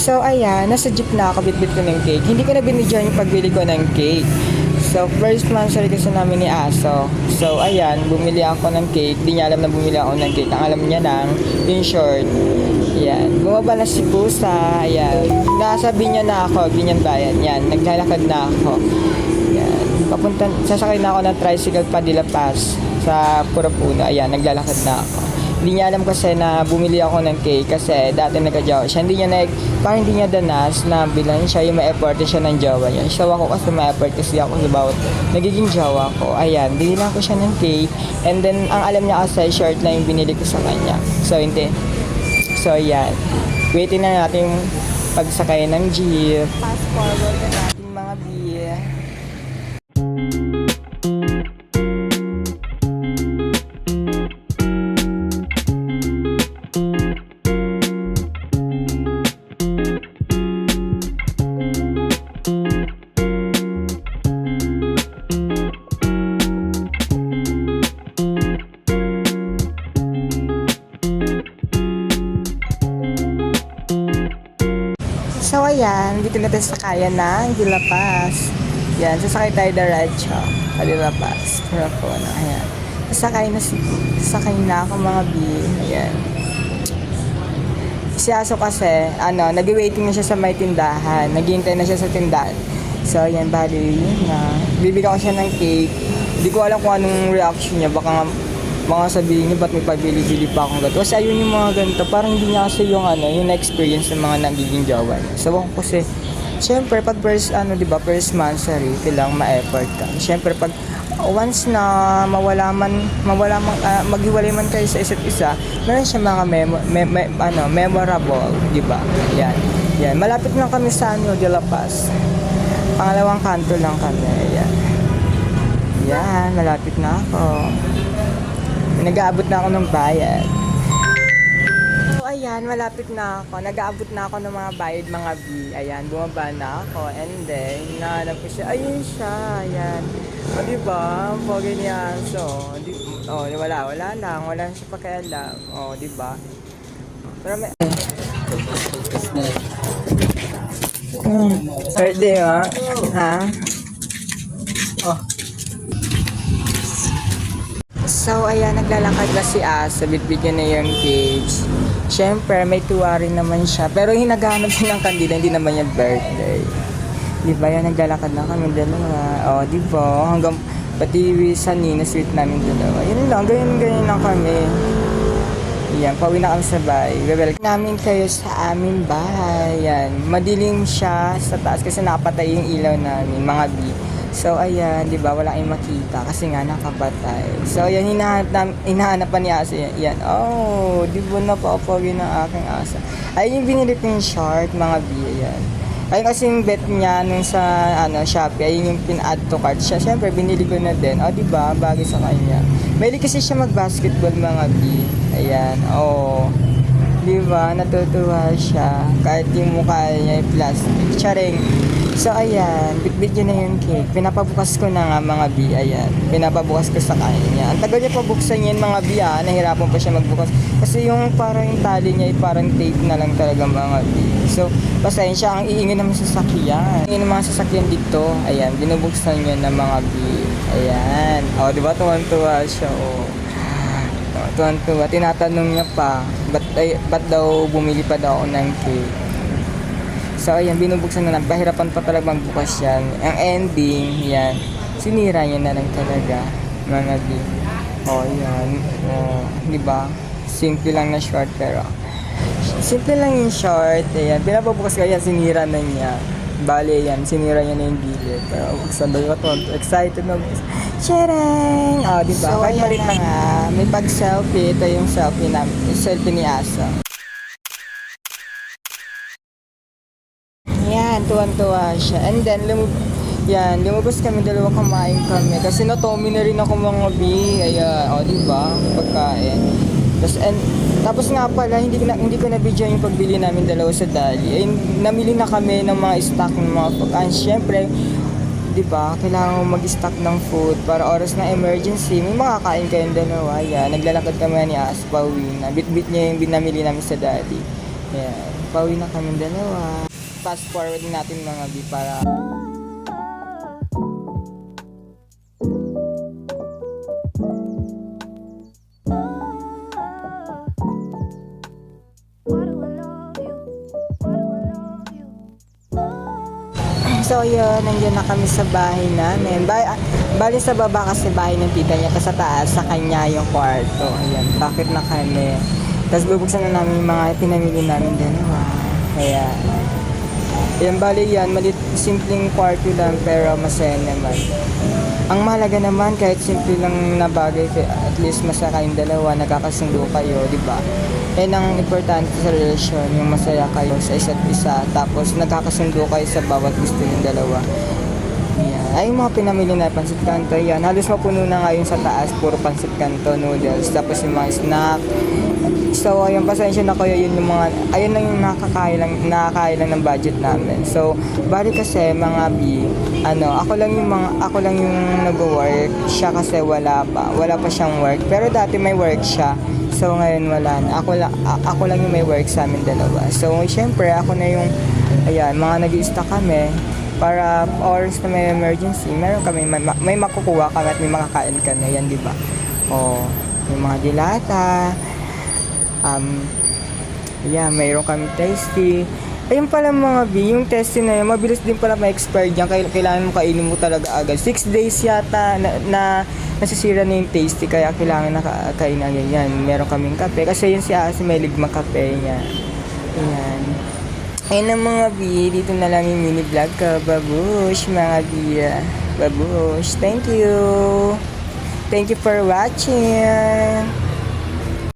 So ayan, nasa jeep na ako, bitbit ko ng cake. Hindi ko na binidyan yung pagbili ko ng cake. So first monthsary kasi namin ni Aso. So ayan, bumili ako ng cake. Di niya alam na bumili ako ng cake. Ang alam niya lang, in short. Ayan, bumaba na si Pusa. Ayan, nasabi niya na ako, ganyan bayan. Yan, naglalakad na ako. Ayan, sasakay na ako ng tricycle pa Dila Paz sa Purapuno. Ayan, naglalakad na ako. Hindi niya alam kasi na bumili ako ng cake kasi dati nagka-jowa siya. Parang hindi niya danas na bilang siya yung ma-effort siya ng jowa niya. So ako kasi ma-effort kasi ako about nagiging jowa ko. Ayan, binilang ko siya ng cake. And then, ang alam niya kasi short na yung binili ko sa kanya. So, hindi. So, ayan. Waiting na natin yung pagsakay ng jeep. Fast forward na natin mga beer. So ayan, dito na tayo sa kaya ng Dila Paz. Yan, sasakay tayo diretso sa Dila Paz. Purapuno, ayan. Sasakay na ako mga B. Ayan. Si Aso kasi, nag-waiting na siya sa may tindahan. Naghihintay na siya sa tindahan. So ayan, bali, yun na. Bibigyan ko siya ng cake. Hindi ko alam kung anong reaction niya. Baka mga sabihin niyo, ba't may pabili-bili pa akong gato? Kasi ayun yung mga ganito, parang hindi niya kasi yung na-experience ng mga nagiging jowa niya. So, kasi, syempre, pag first monthsary, kailangan ma-effort ka. Syempre, pag once na maghiwalay man kayo sa isa't isa, meron siya mga memorable, di ba? Yan. Malapit lang kami sa Dila Paz. Pangalawang kanto lang kami, Yan, malapit na ako. Nag-aabot na ako ng bayad. So, ayan, malapit na ako. Nag-aabot na ako ng mga bayad, mga B. Ayan, bumaba na ako. And then, nahanap ko siya. Ayun siya. Ayan. O, diba? Ang pogi niya. So, wala lang. Wala siya pakialam. O, diba? Pero may... Birthday mo? Ha? Oh. So, ayan, naglalakad na si Asa. Bitbit niya na yung cage. Siyempre, may tuwa rin naman siya. Pero hinaghanap siya ng kandila, hindi naman yung birthday. Di ba yan, naglalakad na kami dalawa. O, di ba? Hanggang pati sa Nina Street namin dalawa. Yun lang, ganyan lang kami. Yan, pauwi na kami sa bahay. Welcome namin kayo sa aming bahay. Yan, madilim siya sa taas kasi napatay yung ilaw namin, mga B. So, ayan, di ba, wala kayong makita kasi nga nakapatay. So, ayan, hinahanap pa ni Asa yan. Oh, di ba napapagin ng aking Asa. Ayun yung binili ko yung short, mga B, ayan. Ayun kasi yung bet niya nung sa Shopee, ayun yung pin-add to cart siya. Siyempre, binili ko na din. Oh, di ba, bagay sa kanya. Mahilig kasi siya mag-basketball, mga B. Ayan, oh. Di ba, natutuwa siya. Kahit yung mukha niya yung plastic. Charing. So, ayan, bitbit niya na yung cake. Pinapabukas ko na nga, mga B, ayan. Pinapabukas ko sa kanya. Ang tagal niya pabuksan yan, mga B, nahirapan pa siya magbukas. Kasi yung parang yung tali niya, parang tape na lang talaga, mga B. So, pasensya, ang iingin naman sa sasakyan. Iingin ng mga sasakyan dito, ayan, binubuksan niya na mga B. Ayan. O, diba, tuwan-tuwa siya, o. Tuwan-tuwa, tinatanong niya pa, ba't daw bumili pa daw ako ng cake? So, ayan, binubuksan na lang. Pahirapan pa talaga magbukas yan. Ang ending, yan, sinira niya na lang talaga, mga B. O, yan. O, diba? Simple lang na short, pero simple lang yung short. Ayan, pinapabukas ko yan, sinira na niya. Bale, yan, sinira niya na yung gilid. Pero, buksan daw yung excited na buksan. Tcharing! O, diba? So, kahit malit na nga, may pag-selfie. Ito yung selfie namin. Yung selfie ni Asa. Yan, tuwan-tuwa siya. And then, lumabas kami, dalawa kumain kami. Kasi na-Tommy na rin ako, mga B. Ayan, o, diba? Pagkain. Tapos nga pala, hindi ko na video yung pagbili namin dalawa sa Dali. Ayun, namili na kami ng mga stock ng mga pagkain. Siyempre, diba, kailangan mag-stock ng food para oras ng emergency. May makakain kayong dalawa. Yan, naglalakad kami ni Asa pauwi na. Bit-bit niya yung binamili namin sa Dali. Yan. pauwi na kami dalawa. Fast forward natin mga B para so yun, nandiyan na kami sa bahay namin. Bali sa baba kasi bahay ng tita niya, tapos sa taas sa kanya yung kwarto. Ayan, bakit na kami. Tapos bubuksan na namin yung mga pinamili namin dalawa. Kaya, ayan, bali yan, simpleng kwarto lang pero masaya naman. Ang mahalaga naman kahit simple lang na bagay, at least masaya kayong dalawa, nagkakasundo kayo, di ba? Yan ang importante sa relasyon, yung masaya kayo sa isa't isa, tapos nagkakasundo kayo sa bawat gusto ng dalawa. Yan. Ay, yung mga pinamili na pansit kanto, yan. Halos mapuno na ngayon sa taas, puro pansit kanto, noodles, tapos yung mga snack. So, ayun, pasensya na kayo, yun yung mga, ayun lang yung nakakaya lang ng budget namin. So, bali kasi mga B, ako lang yung nag-work, siya kasi wala pa siyang work. Pero dati may work siya. So, ngayon wala na. Ako lang yung may work sa amin dalawa. So, syempre, ako na yung, ayan, mga nag-i-stock kami para oras na may emergency, meron kami, may makukuha kami at may makakain kami. Yan, di ba? O, yung mga dilata, mayroon kami tasty. Ayun pala mga B, yung tasty na yun, mabilis din pala ma-expire dyan. Kailangan mo kainin mo talaga agad. 6 days yata na nasisira na yung tasty, kaya kailangan na kainin yan. Meron kaming kape, kasi yun si Asi may ligmang kape niya. Ayan. Ayun ang mga B, dito na lang yung mini vlog ko. Babush mga B. Babush. Thank you for watching.